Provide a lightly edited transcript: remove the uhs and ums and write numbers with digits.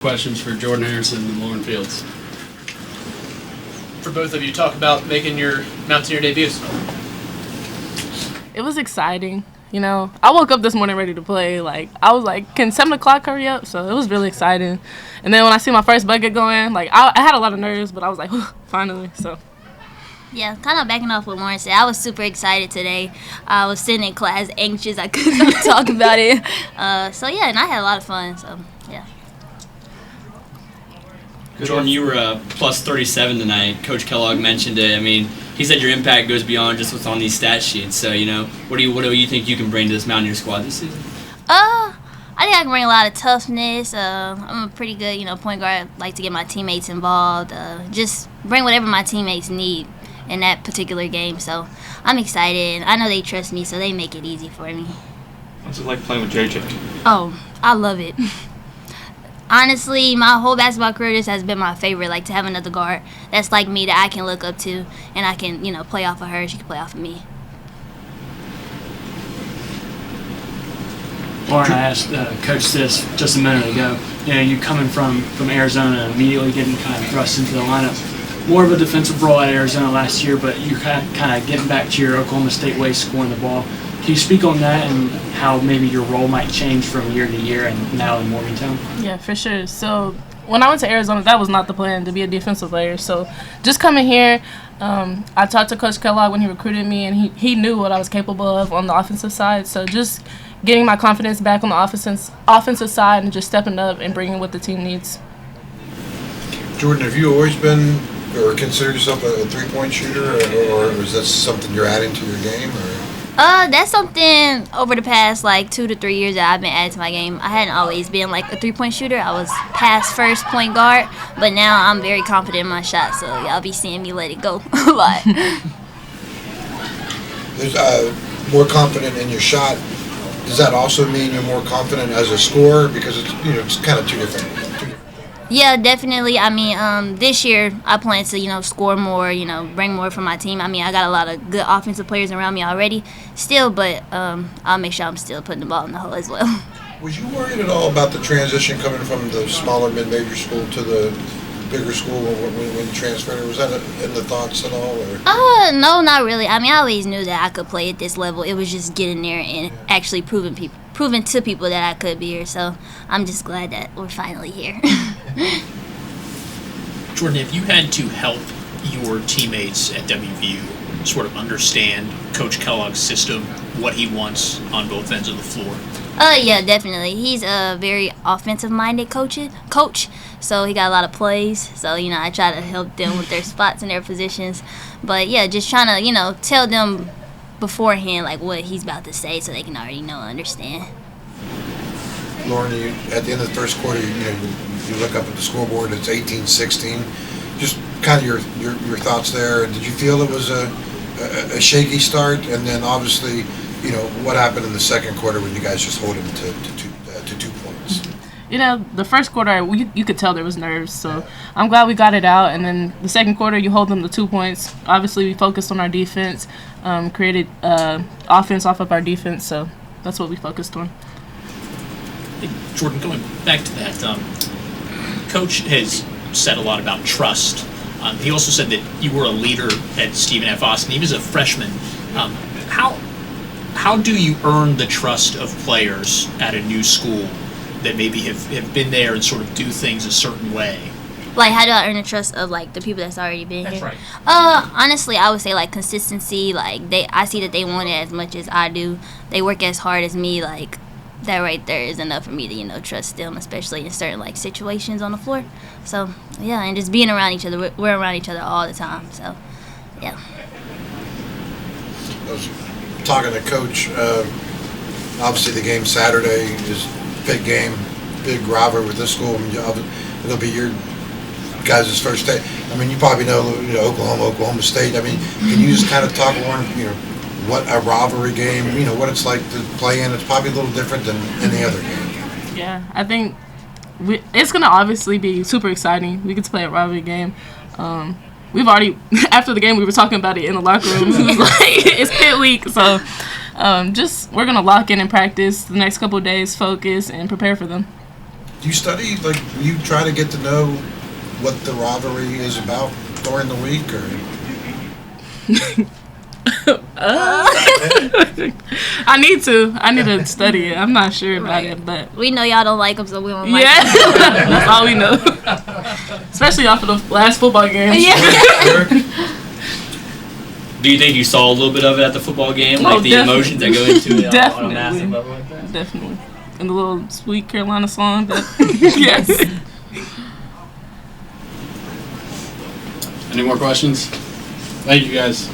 Questions for Jordan Harrison and Lauren Fields. For both of you, talk about making your Mountaineer debuts. It was exciting. You know, I woke up this morning ready to play. I was like, can 7 o'clock hurry up? So it was really exciting. And then when I see my first bucket going, I had a lot of nerves, but I was like, finally. So. Yeah, kind of backing off what Lauren said. I was super excited today. I was sitting in class anxious. I couldn't talk about it. And I had a lot of fun. So, yeah. Jordan, you were plus 37 tonight. Coach Kellogg mentioned it. I mean, he said your impact goes beyond just what's on these stat sheets. So, what do you think you can bring to this Mountaineer squad this season? I think I can bring a lot of toughness. I'm a pretty good, point guard. I like to get my teammates involved. Just bring whatever my teammates need in that particular game. So I'm excited. I know they trust me, so they make it easy for me. What's it like playing with JJ? Oh, I love it. Honestly, my whole basketball career, this has been my favorite, to have another guard that's like me that I can look up to, and I can, play off of her. She can play off of me. Lauren, I asked Coach this just a minute ago. You coming from Arizona, immediately getting kind of thrust into the lineup. More of a defensive role at Arizona last year, but you're kind of getting back to your Oklahoma State way, scoring the ball. Can you speak on that and how maybe your role might change from year to year and now in Morgantown? Yeah, for sure. So when I went to Arizona, that was not the plan, to be a defensive player. So just coming here, I talked to Coach Kellogg when he recruited me, and he knew what I was capable of on the offensive side. So just getting my confidence back on the offensive side and just stepping up and bringing what the team needs. Jordan, have you always been or considered yourself a three-point shooter, or is that something you're adding to your game? Or? That's something over the past 2 to 3 years that I've been adding to my game. I hadn't always been a three-point shooter. I was past first point guard, but now I'm very confident in my shot, so y'all be seeing me let it go a lot. There's more confident in your shot. Does that also mean you're more confident as a scorer? Because it's kind of two different. Yeah, definitely. I mean, this year I plan to, score more, bring more from my team. I mean, I got a lot of good offensive players around me already still, but I'll make sure I'm still putting the ball in the hole as well. Was you worried at all about the transition coming from the smaller mid-major school to the bigger school when you transferred? Was that in the thoughts at all? Or? No, not really. I mean, I always knew that I could play at this level. It was just getting there and actually proving to people that I could be here. So I'm just glad that we're finally here. Jordan, if you had to help your teammates at WVU sort of understand Coach Kellogg's system, what he wants on both ends of the floor? Yeah, definitely. He's a very offensive-minded coach, so he got a lot of plays. So, I try to help them with their spots and their positions. But, yeah, just trying to, tell them beforehand, what he's about to say so they can already know and understand. Lauren, at the end of the first quarter, you look up at the scoreboard, it's 18-16. Just kind of your thoughts there. Did you feel it was a shaky start? And then, obviously, what happened in the second quarter when you guys just hold him to 2 points? The first quarter, you could tell there was nerves, so I'm glad we got it out. And then the second quarter, you hold them to 2 points. Obviously, we focused on our defense, created offense off of our defense, so that's what we focused on. Jordan, going back to that, Coach has said a lot about trust. He also said that you were a leader at Stephen F. Austin. He was a freshman. How do you earn the trust of players at a new school that maybe have been there and sort of do things a certain way? How do I earn the trust of the people that's already been here? That's right. Honestly, I would say consistency. I see that they want it as much as I do. They work as hard as me. That right there is enough for me to trust them, especially in certain situations on the floor. So yeah, and just being around each other. We're around each other all the time. So yeah. I was talking to Coach. Obviously, the game Saturday is a big game, big rivalry with this school. It'll be your guys' first day. I mean, you probably know Oklahoma State. I mean, can you just kind of talk, Lauren, what a rivalry game, what it's like to play in? It's probably a little different than any other game. Yeah, I think it's going to obviously be super exciting. We get to play a rivalry game. We've already, after the game, we were talking about it in the locker room. It was it's pit week, so we're going to lock in and practice the next couple of days, focus, and prepare for them. Do you study, like, you try to get to know what the rivalry is about during the week, or? I need to study it. I'm not sure about it, but We know y'all don't like them, so we don't like yeah, them. that's all we know. Especially off of the last football game. Yeah. Do you think you saw a little bit of it at the football game, like Oh, the definitely. emotions that go into it on a Definitely. massive level like that? Definitely. And the little sweet Carolina song. Yes. Any more questions? Thank you, guys.